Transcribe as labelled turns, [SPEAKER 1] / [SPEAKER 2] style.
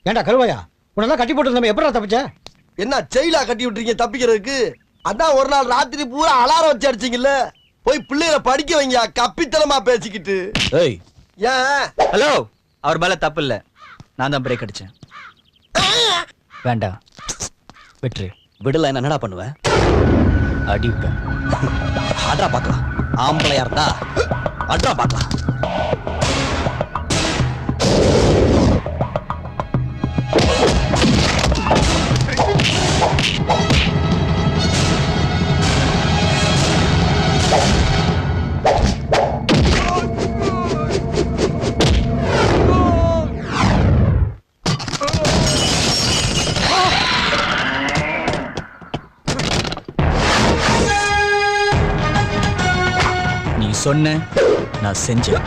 [SPEAKER 1] ஏண்டா கருவாயா, உன்னெல்லாம் கட்டி போட்டு நம்ம எப்படா தப்பிச்ச?
[SPEAKER 2] என்ன செயலா கட்டி விட்டுறீங்க தப்பிக்கிறதுக்கு? அதான் ஒரு நாள் ராத்திரி பூரா அலாரம் வச்சு அடிச்சீங்கல்ல. போய் பிள்ளைகளை படிக்க வைங்க, கப்பித்தனமா பேசிக்கிட்டு.
[SPEAKER 3] ஏய்
[SPEAKER 2] ஏன்?
[SPEAKER 3] ஹலோ, அவர் மேல தப்பு இல்ல, நான் தான் பிரேக் அடிச்சேன். வேண்டாம் விட்டுரு.
[SPEAKER 4] விடல என்னடா பண்ணுவேன்?
[SPEAKER 3] அடிப்பேன்.
[SPEAKER 4] ஆட்ரா பார்க்கலாம். ஆம்பளையா இருந்தா ஆட்ரா பார்க்கலாம்.
[SPEAKER 3] நீ சொன்ன, நான் செஞ்சேன்.